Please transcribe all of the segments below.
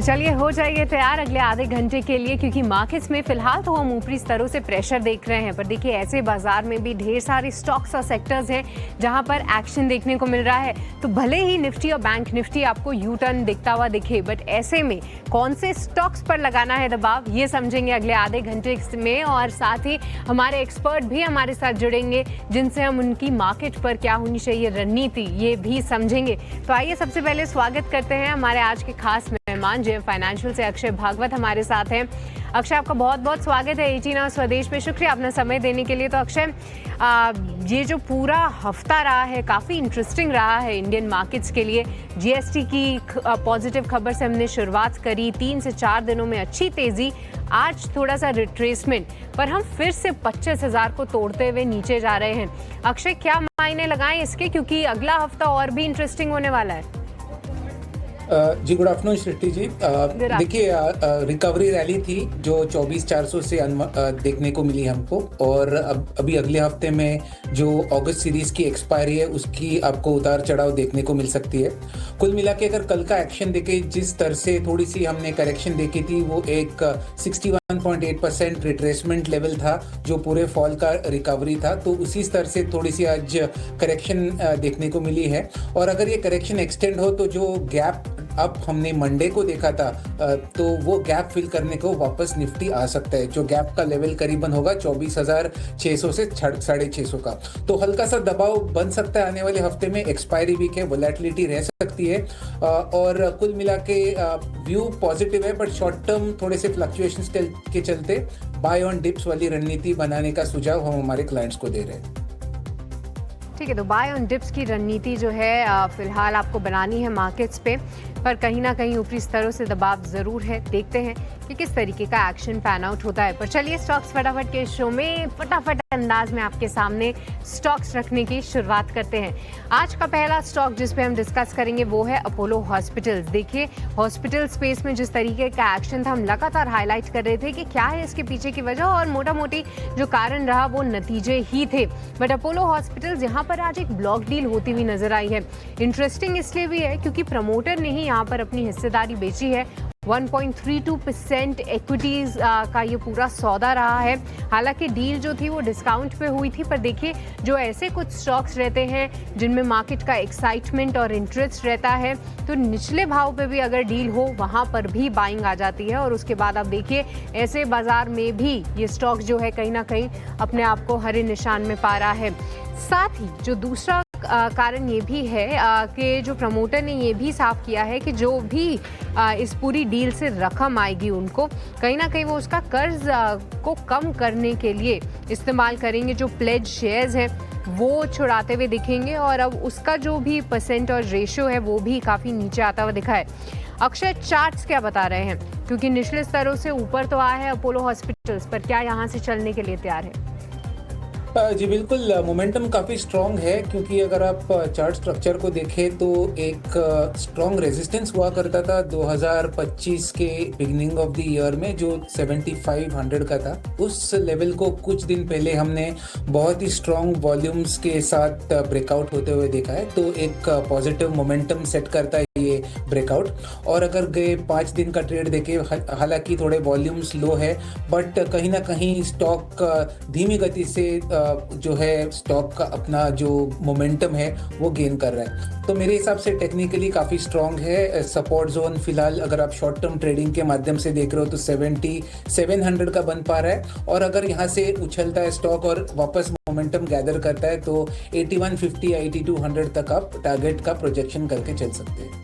चलिए हो जाइए तैयार अगले आधे घंटे के लिए, क्योंकि मार्केट्स में फिलहाल तो हम ऊपरी स्तरों से प्रेशर देख रहे हैं, पर देखिए ऐसे बाजार में भी ढेर सारे स्टॉक्स और सेक्टर्स हैं जहां पर एक्शन देखने को मिल रहा है। तो भले ही निफ्टी और बैंक निफ्टी आपको यू टर्न दिखता हुआ दिखे, बट ऐसे में कौन से स्टॉक्स पर लगाना है दबाव, ये समझेंगे अगले आधे घंटे में। और साथ ही हमारे एक्सपर्ट भी हमारे साथ जुड़ेंगे, जिनसे हम उनकी मार्केट पर क्या होनी चाहिए रणनीति, ये भी समझेंगे। तो आइए सबसे पहले स्वागत करते हैं हमारे आज के खास मेहमान जेएम फाइनेंशियल से अक्षय भागवत हमारे साथ हैं। अक्षय, आपका बहुत बहुत स्वागत है 18 आवर्स स्वदेश पे। शुक्रिया अपना समय देने के लिए। तो अक्षय, ये जो पूरा हफ्ता रहा है काफ़ी इंटरेस्टिंग रहा है इंडियन मार्केट्स के लिए। जीएसटी की पॉजिटिव खबर से हमने शुरुआत करी, 3 से 4 दिनों में अच्छी तेज़ी, आज थोड़ा सा रिट्रेसमेंट, पर हम फिर से 25,000 को तोड़ते हुए नीचे जा रहे हैं। अक्षय, क्या मायने लगाएं इसके, क्योंकि अगला हफ्ता और भी इंटरेस्टिंग होने वाला है। जी गुड आफ्टरनून सृष्टि जी। देखिए रिकवरी रैली थी जो 24,400 से देखने को मिली हमको, और अभी अगले हफ्ते में जो अगस्त सीरीज की एक्सपायरी है उसकी आपको उतार चढ़ाव देखने को मिल सकती है। कुल मिला के अगर कल का एक्शन देखे, जिस तरह से थोड़ी सी हमने करेक्शन देखी थी, वो एक 61.8% रिट्रेसमेंट लेवल था जो पूरे फॉल का रिकवरी था, तो उसी स्तर से थोड़ी सी आज करेक्शन देखने को मिली है। और अगर ये करेक्शन एक्सटेंड हो तो जो गैप अब हमने मंडे को देखा था, तो वो गैप फिल करने को वापस निफ्टी आ सकता है, जो गैप का लेवल करीबन होगा 24,600 से 650 का। तो हल्का सा दबाव बन सकता है आने वाले हफ्ते में। एक्सपायरी वीक है, वोलेटिलिटी रह सकती है, और कुल मिला के व्यू पॉजिटिव है, बट शॉर्ट टर्म थोड़े से फ्लक्चुएशंस के चलते बाय ऑन डिप्स वाली रणनीति बनाने का सुझाव हम हमारे क्लाइंट्स को दे रहे हैं। ठीक है, तो बाय ऑन डिप्स की रणनीति जो है फिलहाल आपको बनानी है मार्केट्स पे, पर कहीं ना कहीं ऊपरी स्तरों से दबाव ज़रूर है। देखते हैं कि किस तरीके का एक्शन पैन आउट होता है। पर चलिए स्टॉक्स फटाफट के शो में फटाफट अंदाज में आपके सामने स्टॉक्स रखने की शुरुआत करते हैं। आज का पहला स्टॉक जिस पे हम डिस्कस करेंगे वो है अपोलो हॉस्पिटल्स। देखिए हॉस्पिटल स्पेस में जिस तरीके का एक्शन था, हम लगातार हाईलाइट कर रहे थे कि क्या है इसके पीछे की वजह, और मोटा मोटी जो कारण रहा वो नतीजे ही थे। बट अपोलो हॉस्पिटल्स यहाँ पर आज एक ब्लॉक डील होती हुई नजर आई है। इंटरेस्टिंग इसलिए भी है क्योंकि प्रमोटर ने ही यहाँ पर अपनी हिस्सेदारी बेची है। 1.32% इक्विटीज का ये पूरा सौदा रहा है। हालांकि डील जो थी वो डिस्काउंट पे हुई थी, पर देखिए जो ऐसे कुछ स्टॉक्स रहते हैं जिनमें मार्केट का एक्साइटमेंट और इंटरेस्ट रहता है, तो निचले भाव पे भी अगर डील हो वहाँ पर भी बाइंग आ जाती है। और उसके बाद आप देखिए ऐसे बाजार में भी ये स्टॉक जो है कहीं ना कहीं अपने आप को हरे निशान में पा रहा है। साथ ही जो दूसरा कारण ये भी है कि जो प्रमोटर ने ये भी साफ किया है कि जो भी इस पूरी डील से रकम आएगी उनको कहीं ना कहीं वो उसका कर्ज को कम करने के लिए इस्तेमाल करेंगे। जो प्लेज शेयर्स हैं वो छुड़ाते हुए दिखेंगे, और अब उसका जो भी परसेंट और रेशियो है वो भी काफ़ी नीचे आता हुआ दिखा है। अक्षय, चार्ट्स क्या बता रहे हैं, क्योंकि निचले स्तरों से ऊपर तो आया है अपोलो हॉस्पिटल्स, पर क्या यहाँ से चलने के लिए तैयार है? जी बिल्कुल, मोमेंटम काफ़ी स्ट्रॉन्ग है, क्योंकि अगर आप चार्ट स्ट्रक्चर को देखें तो एक स्ट्रॉन्ग रेजिस्टेंस हुआ करता था 2025 के बिगिनिंग ऑफ द ईयर में, जो 7500 का था। उस लेवल को कुछ दिन पहले हमने बहुत ही स्ट्रॉन्ग वॉल्यूम्स के साथ ब्रेकआउट होते हुए देखा है, तो एक पॉजिटिव मोमेंटम सेट करता है ये ब्रेकआउट। और अगर गए 5 दिन का ट्रेड देखे, हालांकि थोड़े वॉल्यूम्स लो है, बट कहीं ना कहीं स्टॉक धीमी गति से जो है स्टॉक का अपना जो मोमेंटम है वो गेन कर रहा है। तो मेरे हिसाब से टेक्निकली काफ़ी स्ट्रॉन्ग है। सपोर्ट जोन फिलहाल अगर आप शॉर्ट टर्म ट्रेडिंग के माध्यम से देख रहे हो तो 7700 का बन पा रहा है, और अगर यहाँ से उछलता है स्टॉक और वापस मोमेंटम गैदर करता है तो 8150 या 8200 तक आप टारगेट का प्रोजेक्शन करके चल सकते हैं।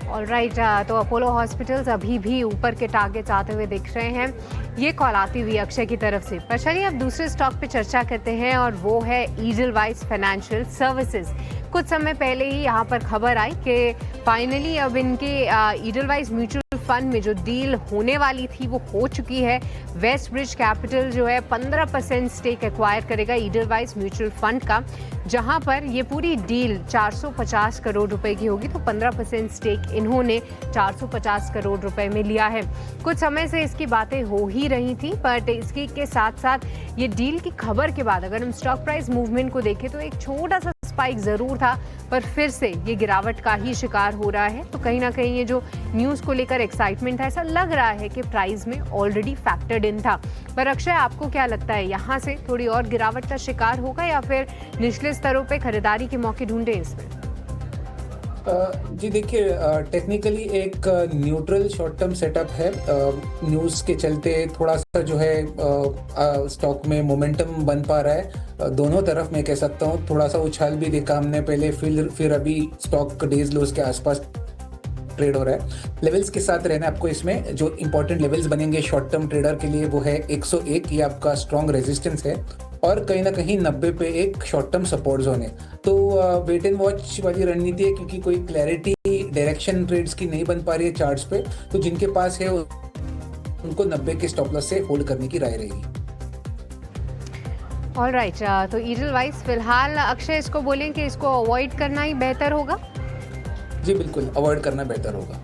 ऑलराइट, तो अपोलो हॉस्पिटल्स अभी भी ऊपर के टारगेट्स आते हुए दिख रहे हैं। ये कॉल आती हुई अक्षय की तरफ से। पर चलिए अब दूसरे स्टॉक पे चर्चा करते हैं, और वो है ईडलवाइस फाइनेंशियल सर्विसेज। कुछ समय पहले ही यहाँ पर खबर आई कि फाइनली अब इनके ईडलवाइस म्यूचुअल फंड में जो डील होने वाली थी वो हो चुकी है। वेस्ट ब्रिज कैपिटल जो है 15% स्टेक एक्वायर करेगा ईडलवाइस म्यूचुअल फंड का, जहां पर ये पूरी डील 450 करोड़ रुपए की होगी। तो 15% स्टेक इन्होंने 450 करोड़ रुपए में लिया है। कुछ समय से इसकी बातें हो ही रही थी, बट इसके साथ साथ ये डील की खबर के बाद अगर हम स्टॉक प्राइस मूवमेंट को देखें तो एक छोटा सा स्पाइक ज़रूर था, पर फिर से ये गिरावट का ही शिकार हो रहा है। तो कहीं ना कहीं ये जो न्यूज़ को लेकर एक्साइटमेंट था, ऐसा लग रहा है कि प्राइस में ऑलरेडी फैक्टर्ड इन था। पर अक्षय, आपको क्या लगता है, यहाँ से थोड़ी और गिरावट का शिकार होगा या फिर निचले स्तरों पे खरीदारी के मौके ढूंढे इसमें? जी देखिए, टेक्निकली एक न्यूट्रल शॉर्ट टर्म सेटअप है। न्यूज़ के चलते थोड़ा सा जो है स्टॉक में मोमेंटम बन पा रहा है। दोनों तरफ मैं कह सकता हूँ, थोड़ा सा उछाल भी देखा हमने पहले, फिर अभी स्टॉक डेज लोज के आसपास ट्रेड हो रहा है। लेवल्स के साथ रहना आपको, इसमें जो इंपॉर्टेंट लेवल्स बनेंगे शॉर्ट टर्म ट्रेडर के लिए वो है 101, ये आपका स्ट्रॉन्ग रेजिस्टेंस है, और कहीं ना कहीं 90 पे एक शॉर्ट टर्म सपोर्ट जोन है। तो वेट एंड वॉच वाली रणनीति है, क्योंकि कोई क्लैरिटी डायरेक्शन ट्रेड्स की नहीं बन पा रही है चार्ट्स पे, तो जिनके पास है उनको 90 के स्टॉप लॉस से होल्ड करने की राय रहेगी। ऑलराइट, तो ईडलवाइस फिलहाल अक्षय इसको बोलें कि इसको अवॉइड करना ही बेहतर होगा? जी बिल्कुल, अवॉइड करना बेहतर होगा।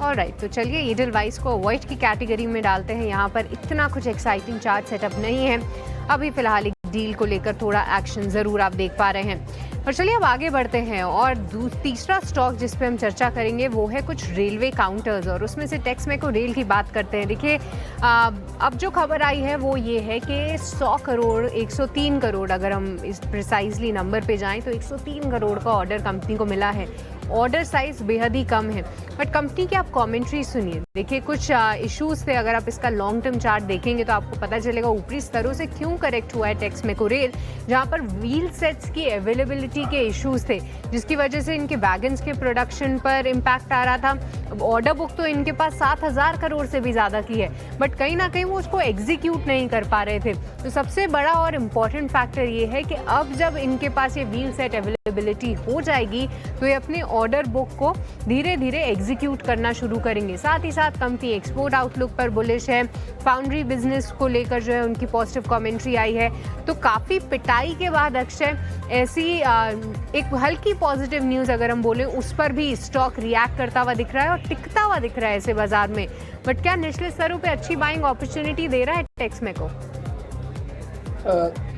ऑलराइट, तो चलिए ईडलवाइस को अवॉइड की कैटेगरी में डालते हैं। यहाँ पर इतना कुछ एक्साइटिंग चार्ट सेटअप नहीं है अभी फिलहाल। एक डील को लेकर थोड़ा एक्शन ज़रूर आप देख पा रहे हैं। और चलिए अब आगे बढ़ते हैं, और तीसरा स्टॉक जिस पे हम चर्चा करेंगे वो है कुछ रेलवे काउंटर्स, और उसमें से टेक्समेको रेल की बात करते हैं। देखिए, अब जो खबर आई है वो ये है कि 100 करोड़ 103 करोड़, अगर हम इस प्रिसाइजली नंबर पे जाएं तो 103 करोड़ का ऑर्डर कंपनी को मिला है। ऑर्डर साइज बेहद ही कम है, बट कंपनी की आप कमेंट्री सुनिए। देखिए, कुछ इश्यूज थे, अगर आप इसका लॉन्ग टर्म चार्ट देखेंगे तो आपको पता चलेगा ऊपरी स्तरों से क्यों करेक्ट हुआ है टेक्समेको रेल, जहां पर व्हील सेट्स की अवेलेबिलिटी के इश्यूज थे, जिसकी वजह से इनके वैगन्स के प्रोडक्शन पर इम्पैक्ट आ रहा था। ऑर्डर बुक तो इनके पास 7,000 करोड़ से भी ज़्यादा की है, बट कहीं ना कहीं वो उसको एग्जीक्यूट नहीं कर पा रहे थे। तो सबसे बड़ा और इम्पॉर्टेंट फैक्टर ये है कि अब जब इनके पास ये व्हील सेट अवेलेबिलिटी हो जाएगी तो ये अपने ऑर्डर बुक को धीरे धीरे एग्जीक्यूट करना शुरू करेंगे। साथ ही साथ कंपनी एक्सपोर्ट आउटलुक पर बुलिश है, फाउंड्री बिजनेस को लेकर जो है उनकी पॉजिटिव कमेंट्री आई है। तो काफ़ी पिटाई के बाद अक्षय ऐसी एक हल्की पॉजिटिव न्यूज़ अगर हम बोलें, उस पर भी स्टॉक रिएक्ट करता हुआ दिख रहा है और टिकता हुआ दिख रहा है ऐसे बाजार में। बट क्या निचले स्तरों पे अच्छी बाइंग अपॉर्चुनिटी दे रहा है टेक्समेको?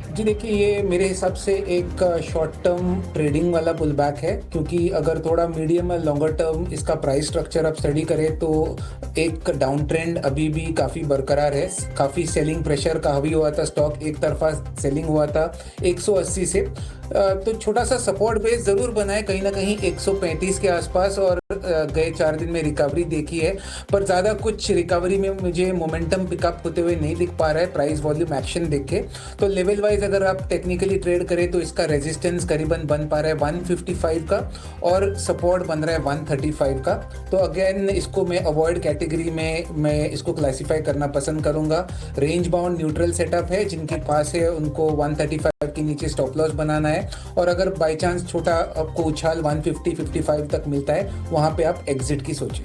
जी देखिए, ये मेरे हिसाब से एक शॉर्ट टर्म ट्रेडिंग वाला पुल बैक है, क्योंकि अगर थोड़ा मीडियम और लॉन्गर टर्म इसका प्राइस स्ट्रक्चर आप स्टडी करें तो एक डाउन ट्रेंड अभी भी काफ़ी बरकरार है। काफ़ी सेलिंग प्रेशर का हावी हुआ था, स्टॉक एक तरफा सेलिंग हुआ था 180 से, तो छोटा सा सपोर्ट बेस ज़रूर बना है कहीं ना कहीं 135 के आसपास, और गए 4 दिन में रिकवरी देखी है, पर ज़्यादा कुछ रिकवरी में मुझे मोमेंटम पिकअप होते हुए नहीं दिख पा रहा है प्राइस वॉल्यूम एक्शन देख के। तो लेवल वाइज अगर आप टेक्निकली ट्रेड करें तो इसका रेजिस्टेंस करीबन बन पा रहा है 155 का, और सपोर्ट बन रहा है 135 का। तो अगेन इसको मैं अवॉइड कैटेगरी में मैं इसको क्लासीफाई करना पसंद करूंगा। रेंज बाउंड न्यूट्रल सेटअप है, जिनके पास है उनको 135 के नीचे स्टॉप लॉस बनाना है, और अगर बाई चांस छोटा आपको उछाल 150-55 तक मिलता है, वहां पे आप एग्जिट की सोचें।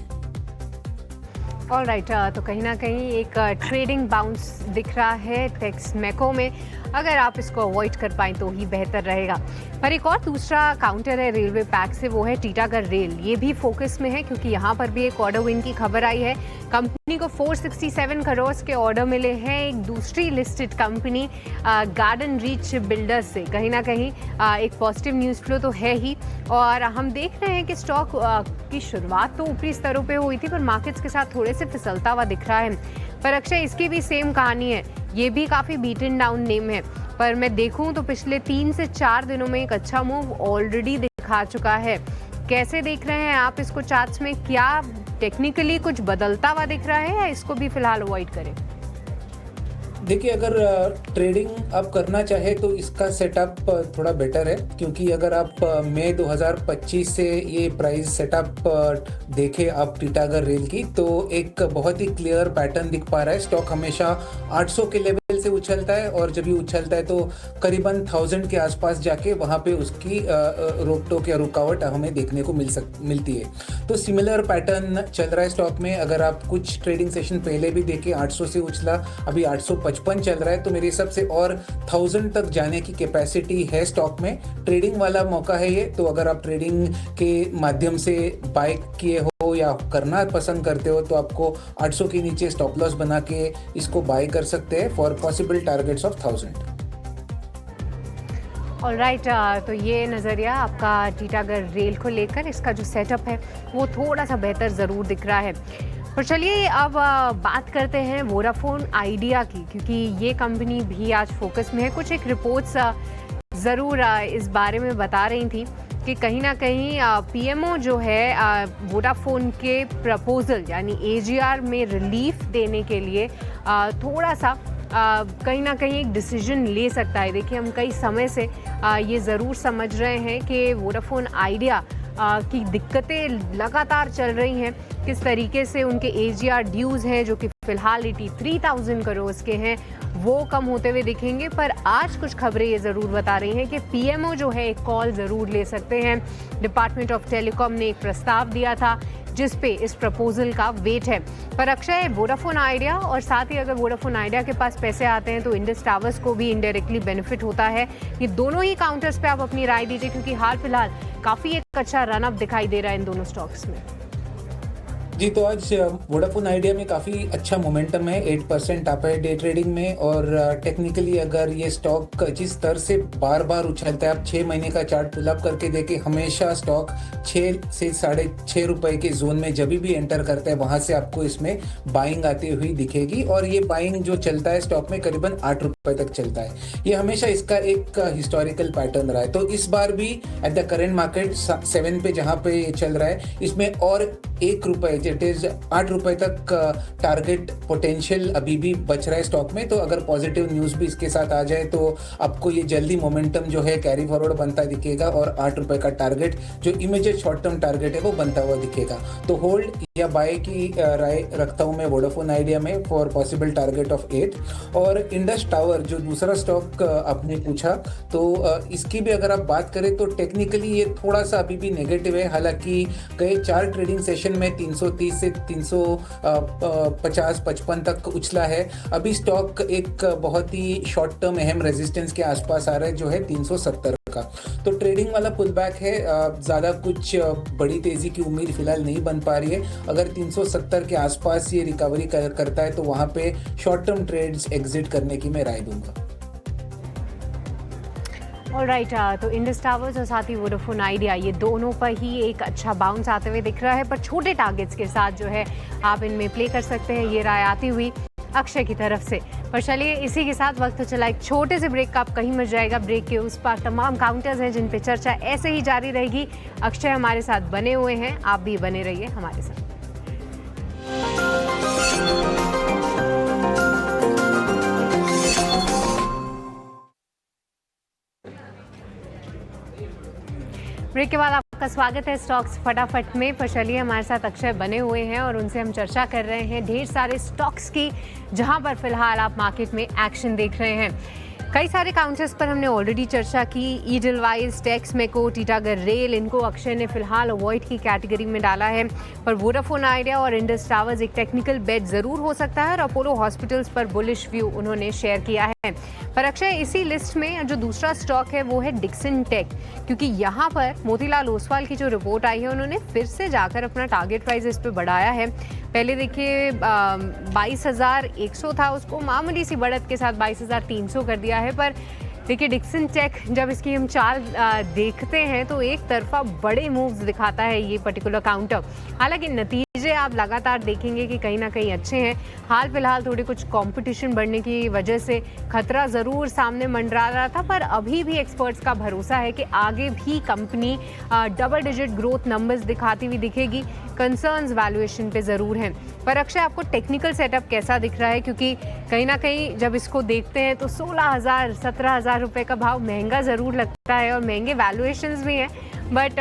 ऑलराइट, तो कहीं ना कहीं एक ट्रेडिंग बाउंस दिख रहा है टेक्समेको में। अगर आप इसको अवॉइड कर पाएँ तो ही बेहतर रहेगा। पर एक और दूसरा काउंटर है रेलवे पैक से, वो है टीटागढ़ रेल। ये भी फोकस में है क्योंकि यहाँ पर भी एक ऑर्डर विन की खबर आई है। कंपनी को 467 करोड़ के ऑर्डर मिले हैं एक दूसरी listed company garden reach builders से। कहीं ना कहीं एक पॉजिटिव न्यूज़ फ्लो तो है ही, और हम देख रहे हैं कि स्टॉक की शुरुआत तो ऊपरी स्तरों पे हुई थी, पर मार्केट्स के साथ थोड़े से फिसलता हुआ दिख रहा है। पर अक्षय, इसकी भी सेम कहानी है, ये भी काफ़ी बीटन डाउन नेम है, पर मैं देखूं तो पिछले 3 से 4 दिनों में एक अच्छा मूव ऑलरेडी दिखा चुका है। कैसे देख रहे हैं आप इसको चार्ट्स में? क्या टेक्निकली कुछ बदलता हुआ दिख रहा है या इसको भी फिलहाल अवॉइड करें? देखिए, अगर ट्रेडिंग आप करना चाहे तो इसका सेटअप थोड़ा बेटर है, क्योंकि अगर आप मई 2025 से ये प्राइस सेटअप देखें आप टीटागढ़ रेल की, तो एक बहुत ही क्लियर पैटर्न दिख पा रहा है। स्टॉक हमेशा 800 के लेवल से उछलता है, और जब ये उछलता है तो करीबन 1000 के आसपास जाके वहाँ पे उसकी रोक टोक या रुकावट हमें देखने को मिलती है। तो सिमिलर पैटर्न चल रहा है स्टॉक में। अगर आप कुछ ट्रेडिंग सेशन पहले भी देखें, 800 से उछला, अभी 855 चल रहा है, तो मेरे हिसाब से और 1000 तक जाने की कैपेसिटी है स्टॉक में। ट्रेडिंग वाला मौका है ये, तो अगर आप ट्रेडिंग के माध्यम से बाय किए हो या करना पसंद करते हो तो आपको 800 के नीचे स्टॉप लॉस बना के इसको बाय कर सकते हैं for possible targets of 1000। Alright, तो ये नज़रिया आपका टीटागढ़ रेल को लेकर, इसका जो सेटअप है वो थोड़ा सा बेहतर ज़रूर दिख रहा है। और चलिए अब बात करते हैं वोडाफोन आइडिया की, क्योंकि ये कंपनी भी आज फोकस में है। कुछ एक रिपोर्ट्स ज़रूर इस बारे में बता रही थी कि कहीं ना कहीं पीएमओ जो है वोडाफोन के प्रपोजल यानी एजीआर में रिलीफ देने के लिए थोड़ा सा कहीं ना कहीं एक डिसीजन ले सकता है। देखिए, हम कई समय से ये ज़रूर समझ रहे हैं कि वोडाफोन आइडिया की दिक्कतें लगातार चल रही हैं। किस तरीके से उनके एजीआर ड्यूज़ हैं जो कि फ़िलहाल 83,000 करोड़ के हैं, वो कम होते हुए दिखेंगे। पर आज कुछ खबरें ये ज़रूर बता रही हैं कि पीएमओ जो है एक कॉल ज़रूर ले सकते हैं। डिपार्टमेंट ऑफ टेलीकॉम ने एक प्रस्ताव दिया था जिस पे इस प्रपोजल का वेट है। पर अक्षय, वोडाफोन आइडिया और साथ ही अगर वोडाफोन आइडिया के पास पैसे आते हैं तो इंडस टावर्स को भी इनडायरेक्टली बेनिफिट होता है। ये दोनों ही काउंटर्स पे आप अपनी राय दीजिए, क्योंकि हाल फिलहाल काफ़ी एक अच्छा रन अप दिखाई दे रहा है इन दोनों स्टॉक्स में। जी, तो आज वोडाफोन आइडिया में काफ़ी अच्छा मोमेंटम है, 8% अप है डे ट्रेडिंग में। और टेक्निकली अगर ये स्टॉक जिस स्तर से बार बार उछलता है, आप 6 महीने का चार्ट पुल अप करके देखें, हमेशा स्टॉक 6 से 6.5 रुपए के जोन में जब भी एंटर करता है वहाँ से आपको इसमें बाइंग आती हुई दिखेगी। और ये बाइंग जो चलता है स्टॉक में करीबन 8 रुपए तक चलता है। ये हमेशा इसका एक हिस्टोरिकल पैटर्न रहा है। तो इस बार भी एट द करेंट मार्केट 7 पे जहाँ पे ये चल रहा है, इसमें और 1 रुपए इट इज 8 रुपए तक टारगेट पोटेंशियल अभी भी बच रहा है स्टॉक में। तो अगर पॉजिटिव न्यूज़ भी इसके साथ आ जाए तो आपको ये जल्दी मोमेंटम जो है कैरी फॉरवर्ड बनता दिखेगा और 8 रुपए का टारगेट जो इमीडिएट शॉर्ट टर्म टारगेट है वो बनता हुआ दिखेगा। तो होल्ड या बाय की राय रखता हूँ मैं वोडाफोन आइडिया में फॉर पॉसिबल टारगेट ऑफ 8। और इंडस टावर जो दूसरा स्टॉक आपने पूछा, तो इसकी भी अगर आप बात करें तो टेक्निकली ये थोड़ा सा अभी भी नेगेटिव है। हालांकि कई 4 ट्रेडिंग सेशन में 330 से 350-55 तक उछला है। अभी स्टॉक एक बहुत ही शॉर्ट टर्म अहम रेजिस्टेंस के आसपास आ रहा है जो है 370 का। तो ट्रेडिंग वाला पुल बैक है, ज़्यादा कुछ बड़ी तेज़ी की उम्मीद फिलहाल नहीं बन पा रही है। अगर 370 के आसपास ये रिकवरी करता है तो वहाँ पे शॉर्ट टर्म ट्रेड्स एग्जिट करने की मैं राय दूंगा। ऑलराइट, तो इंडस टावर्स और साथ ही वोडाफोन आइडिया, ये दोनों पर ही एक अच्छा बाउंस आते हुए दिख रहा है। पर छोटे टारगेट्स के साथ जो है आप इनमें प्ले कर सकते हैं, ये राय आती हुई अक्षय की तरफ से। पर चलिए, इसी के साथ वक्त चला एक छोटे से ब्रेक का, आप कहीं मच जाएगा। ब्रेक के उस पार तमाम काउंटर्स हैं जिन पे चर्चा ऐसे ही जारी रहेगी। अक्षय हमारे साथ बने हुए हैं, आप भी बने रहिए हमारे साथ। ब्रेक के बाद आपका स्वागत है स्टॉक्स फटाफट में। पर चलिए, हमारे साथ अक्षय बने हुए हैं और उनसे हम चर्चा कर रहे हैं ढेर सारे स्टॉक्स की, जहां पर फिलहाल आप मार्केट में एक्शन देख रहे हैं। कई सारे काउंटर्स पर हमने ऑलरेडी चर्चा की। ईडलवाइज, टेक्समेको, टीटागढ़ रेल, इनको अक्षय ने फिलहाल अवॉइड की कैटेगरी में डाला है। पर वोडाफोन आइडिया और इंडस टावर्स एक टेक्निकल बेट ज़रूर हो सकता है और अपोलो हॉस्पिटल्स पर बुलिश व्यू उन्होंने शेयर किया है। पर अक्षय, इसी लिस्ट में जो दूसरा स्टॉक है वो है डिक्सन टेक, क्योंकि यहाँ पर मोतीलाल ओसवाल की जो रिपोर्ट आई है उन्होंने फिर से जाकर अपना टारगेट प्राइस इस पर बढ़ाया है। पहले देखिए 22,100 था, उसको मामूली सी बढ़त के साथ 22,300 कर दिया है। पर देखिए, डिक्सन टेक जब इसकी हम चाल देखते हैं तो एक तरफा बड़े मूव्स दिखाता है ये पर्टिकुलर काउंटर। हालांकि नतीजे आप लगातार देखेंगे कि कहीं ना कहीं अच्छे हैं। हाल फिलहाल थोड़ी कुछ कंपटीशन बढ़ने की वजह से खतरा ज़रूर सामने मंडरा रहा था, पर अभी भी एक्सपर्ट्स का भरोसा है कि आगे भी company double digit growth numbers दिखाती हुई दिखेगी। कंसर्न्स वैल्यूएशन पे ज़रूर हैं। पर अक्षय, आपको टेक्निकल सेटअप कैसा दिख रहा है? क्योंकि कहीं ना कहीं जब इसको देखते हैं तो 16,000 17,000 रुपये का भाव महंगा ज़रूर लगता है और महंगे वैल्यूएशंस भी हैं। बट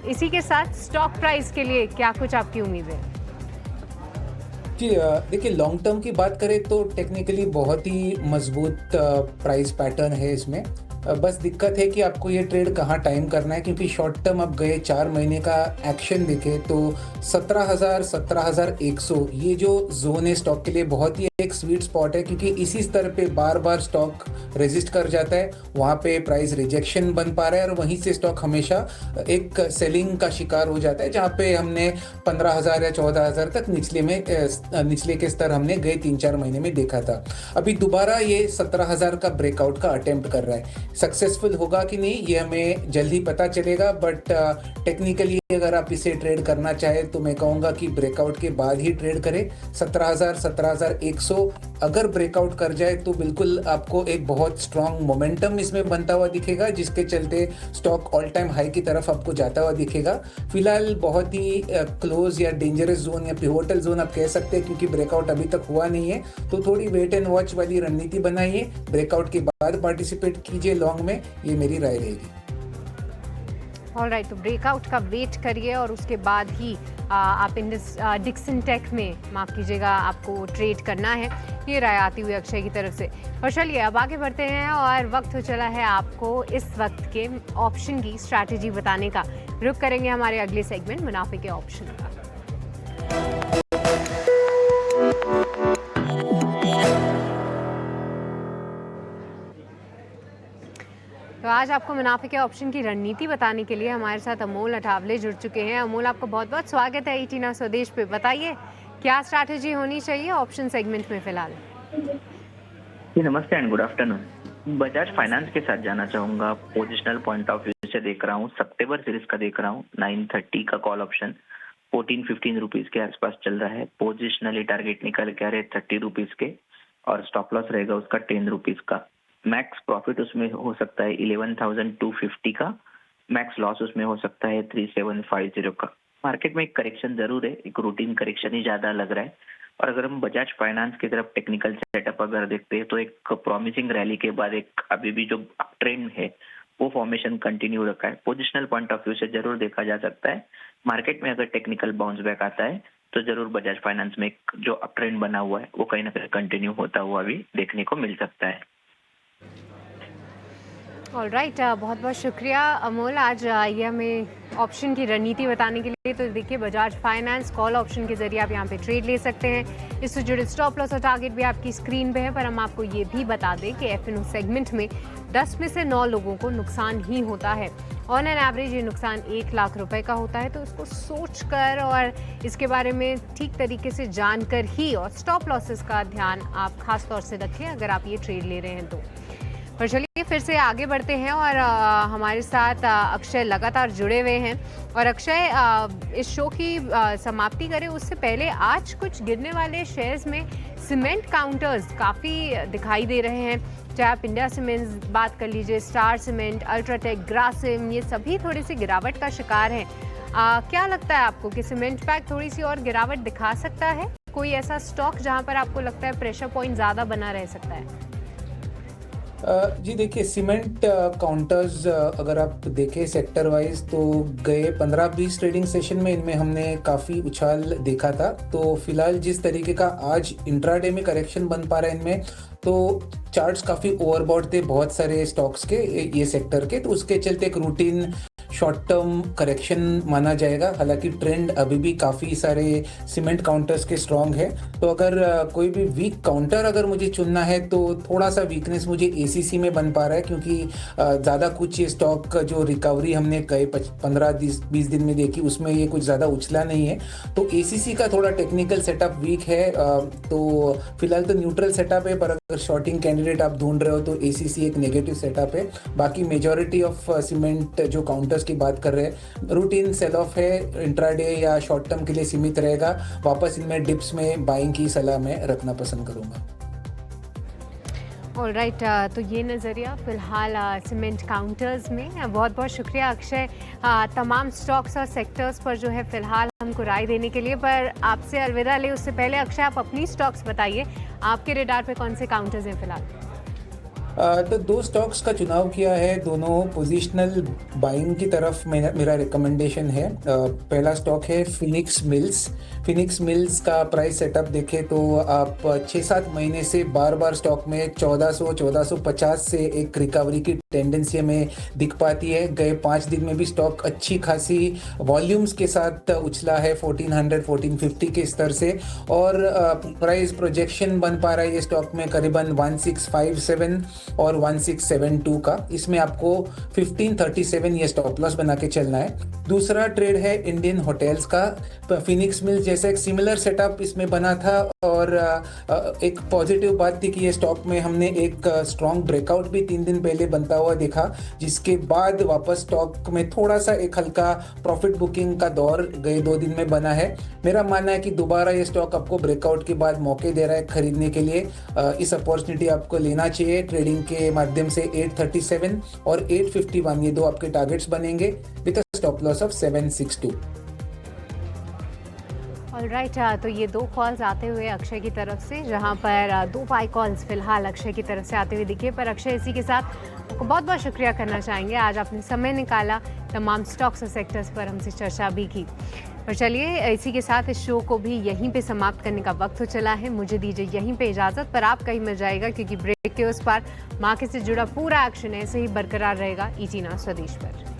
इसी के साथ स्टॉक प्राइस के लिए क्या कुछ आपकी उम्मीद है? जी, देखिए, लॉन्ग टर्म की बात करें तो टेक्निकली बहुत ही मजबूत प्राइस पैटर्न है इसमें। बस दिक्कत है कि आपको ये ट्रेड कहाँ टाइम करना है, क्योंकि शॉर्ट टर्म अब गए 4 महीने का एक्शन देखे तो 17,000 17,100 ये जो जोन है स्टॉक के लिए बहुत ही एक स्वीट स्पॉट है, क्योंकि इसी स्तर पे बार बार स्टॉक रेजिस्ट कर जाता है। वहाँ पे प्राइस रिजेक्शन बन पा रहा है और वहीं से स्टॉक हमेशा एक सेलिंग का शिकार हो जाता है, जहाँ पे हमने 15,000 या 14,000 तक निचले के स्तर हमने गए 3-4 महीने में देखा था। अभी दोबारा ये 17,000 का ब्रेकआउट का अटेम्प्ट कर रहा है। सक्सेसफुल होगा कि नहीं ये हमें जल्दी पता चलेगा, बट टेक्निकली अगर आप इसे ट्रेड करना चाहें तो मैं कहूँगा कि ब्रेकआउट के बाद ही ट्रेड करें। 17,000 17,100 अगर ब्रेकआउट कर जाए तो बिल्कुल आपको एक बहुत स्ट्रांग मोमेंटम इसमें बनता हुआ दिखेगा, जिसके चलते स्टॉक ऑल टाइम हाई की तरफ आपको जाता हुआ दिखेगा। फिलहाल बहुत ही क्लोज या डेंजरस जोन या पिवोटल जोन आप कह सकते हैं, क्योंकि ब्रेकआउट अभी तक हुआ नहीं है, तो थोड़ी वेट एंड वॉच वाली रणनीति बनाइए। ब्रेकआउट के बाद पार्टिसिपेट कीजिए लॉन्ग में, ये मेरी राय रहेगी। ऑलराइट, तो ब्रेकआउट का वेट करिए और उसके बाद ही आप डिक्सन टेक में, माफ़ कीजिएगा, आपको ट्रेड करना है। ये राय आती हुई अक्षय की तरफ से। और चलिए अब आगे बढ़ते हैं और वक्त हो चला है आपको इस वक्त के ऑप्शन की स्ट्रैटेजी बताने का। रुक करेंगे हमारे अगले सेगमेंट मुनाफे के ऑप्शन का। तो आज आपको मुनाफे के ऑप्शन की रणनीति बताने के लिए हमारे साथ अमोल अठावले जुड़ चुके हैं। अमोल, आपका बहुत बहुत स्वागत है ईटीना स्वदेश पे। बताइए क्या स्ट्रैटेजी होनी चाहिए ऑप्शन सेगमेंट में फिलहाल? जी नमस्ते and good afternoon. Bajaj finance के साथ जाना चाहूंगा। पोजिशनल पॉइंट ऑफ व्यू से देख रहा हूँ, सितंबर सीरीज का देख रहा हूँ। 930 का कॉल ऑप्शन 14-15 रुपीज के आसपास चल रहा है। पोजिशनली टारगेट निकल के आ रहे 30 रुपीज के, और स्टॉप लॉस रहेगा उसका 10 रुपीज का। मैक्स प्रॉफिट उसमें हो सकता है 11,250 का, मैक्स लॉस उसमें हो सकता है 3,750 का। मार्केट में एक करेक्शन जरूर है, एक रूटीन करेक्शन ही ज्यादा लग रहा है। और अगर हम बजाज फाइनेंस की तरफ टेक्निकल सेटअप अगर देखते हैं तो एक प्रॉमिसिंग रैली के बाद एक अभी भी जो ट्रेंड है वो फॉर्मेशन कंटिन्यू रखा है। पोजिशनल पॉइंट ऑफ व्यू से जरूर देखा जा सकता है। मार्केट में अगर टेक्निकल बाउंस बैक आता है तो जरूर बजाज फाइनेंस में एक जो अप ट्रेंड बना हुआ है वो कहीं ना कहीं कंटिन्यू होता हुआ भी देखने को मिल सकता है। ऑलराइट, बहुत बहुत शुक्रिया अमोल, आज ये हमें ऑप्शन की रणनीति बताने के लिए। तो देखिए, बजाज फाइनेंस कॉल ऑप्शन के जरिए आप यहाँ पे ट्रेड ले सकते हैं। इससे जुड़े स्टॉप लॉस और टारगेट भी आपकी स्क्रीन पे है। पर हम आपको ये भी बता दें कि एफएनओ सेगमेंट में 10 में से 9 लोगों को नुकसान ही होता है। ऑन एन एवरेज ये नुकसान 1 लाख रुपए का होता है। तो इसको सोच कर और इसके बारे में ठीक तरीके से जानकर ही, और स्टॉप लॉसेस का ध्यान आप खास तौर से रखें अगर आप ये ट्रेड ले रहे हैं तो। पर चलिए फिर से आगे बढ़ते हैं और हमारे साथ अक्षय लगातार जुड़े हुए हैं। और अक्षय, इस शो की समाप्ति करें उससे पहले आज कुछ गिरने वाले शेयर्स में सीमेंट काउंटर्स काफ़ी दिखाई दे रहे हैं। चाहे आप इंडिया सीमेंट्स बात कर लीजिए, स्टार सीमेंट, अल्ट्राटेक, ग्रासिम, ये सभी थोड़ी सी गिरावट का शिकार हैं। क्या लगता है आपको कि सीमेंट पैक थोड़ी सी और गिरावट दिखा सकता है? कोई ऐसा स्टॉक जहां पर आपको लगता है प्रेशर पॉइंट ज़्यादा बना रह सकता है? जी देखिए, सीमेंट काउंटर्स अगर आप देखें सेक्टर वाइज तो गए 15-20 ट्रेडिंग सेशन में इनमें हमने काफ़ी उछाल देखा था। तो फिलहाल जिस तरीके का आज इंट्राडे में करेक्शन बन पा रहा है इनमें, तो चार्ट्स काफ़ी ओवरबॉट थे बहुत सारे स्टॉक्स के, ये सेक्टर के। तो उसके चलते एक रूटीन शॉर्ट टर्म करेक्शन माना जाएगा। हालांकि ट्रेंड अभी भी काफ़ी सारे सीमेंट काउंटर्स के स्ट्रॉन्ग है। तो अगर कोई भी वीक काउंटर अगर मुझे चुनना है तो थोड़ा सा वीकनेस मुझे एसीसी में बन पा रहा है, क्योंकि ज़्यादा कुछ ये स्टॉक जो रिकवरी हमने कई 15-20 दिन में देखी उसमें ये कुछ ज़्यादा उछला नहीं है। तो एसीसी का थोड़ा टेक्निकल सेटअप वीक है। तो फिलहाल तो न्यूट्रल सेटअप है, पर अगर शॉर्टिंग कैंडिडेट आप ढूंढ रहे हो तो एसीसी एक नेगेटिव सेटअप है। बाकी मेजॉरिटी ऑफ सीमेंट जो काउंटर्स की बात कर रहे हैं, रूटीन सेल ऑफ है, इंट्राडे या शॉर्ट टर्म के लिए सीमित रहेगा। वापस इनमें डिप्स में बाइंग की सलाह मैं रखना पसंद करूंगा। ऑलराइट, तो ये नज़रिया फिलहाल सीमेंट काउंटर्स में। बहुत बहुत शुक्रिया अक्षय तमाम स्टॉक्स और सेक्टर्स पर जो है फिलहाल हमको राय देने के लिए। पर आपसे अलविदा ले उससे पहले अक्षय, आप अपनी स्टॉक्स बताइए, आपके रेडार पे कौन से काउंटर्स हैं फिलहाल? तो 2 स्टॉक्स का चुनाव किया है, दोनों पोजिशनल बाइंग की तरफ मेरा रिकमेंडेशन है। पहला स्टॉक है फिनिक्स मिल्स। फिनिक्स मिल्स का प्राइस सेटअप देखें तो आप 6-7 महीने से बार बार स्टॉक में 1400-1450 से एक रिकवरी की टेंडेंसी हमें दिख पाती है। गए 5 दिन में भी स्टॉक अच्छी खासी वॉल्यूम्स के साथ उछला है 1400-1450 के स्तर से, और प्राइस प्रोजेक्शन बन पा रहा है ये स्टॉक में करीबन 1657 और 1672 का, इसमें आपको 1537 ये स्टॉप लॉस बना के चलना है। दूसरा ट्रेड है इंडियन होटल्स का। फिनिक्स मिल जैसा एक सिमिलर सेटअप इसमें बना था और एक पॉजिटिव बात थी कि ये स्टॉक में हमने एक स्ट्रॉन्ग ब्रेकआउट भी 3 दिन पहले बनता हुआ देखा, जिसके बाद वापस स्टॉक में थोड़ा सा एक हल्का प्रॉफिट बुकिंग का दौर गए 2 दिन में बना है। मेरा मानना है कि दोबारा ये स्टॉक आपको ब्रेकआउट के बाद मौके दे रहा है खरीदने के लिए। इस अपॉर्चुनिटी आपको लेना चाहिए। ट्रेडिंग के माध्यम से 837 और 851 ये दो आपके टारगेट्स बनेंगे with a stop loss of 762। Alright, तो ये 2 कॉल्स आते हुए अक्षय की तरफ से, जहां पर 2 बाय कॉल्स फिलहाल अक्षय की तरफ से आते हुए दिखे। पर अक्षय, इसी के साथ आपको बहुत बहुत शुक्रिया करना चाहेंगे, आज आपने समय निकाला, तमाम स्टॉक्स और सेक्टर्स पर हमसे चर्चा भी की। पर चलिए, इसी के साथ इस शो को भी यहीं पे समाप्त करने का वक्त हो चला है। मुझे दीजिए यहीं पे इजाज़त, पर आप कहीं मिल जाएगा क्योंकि ब्रेक के उस पार मार्केट से जुड़ा पूरा एक्शन ऐसे ही बरकरार रहेगा ईटी नाउ स्वदेश पर।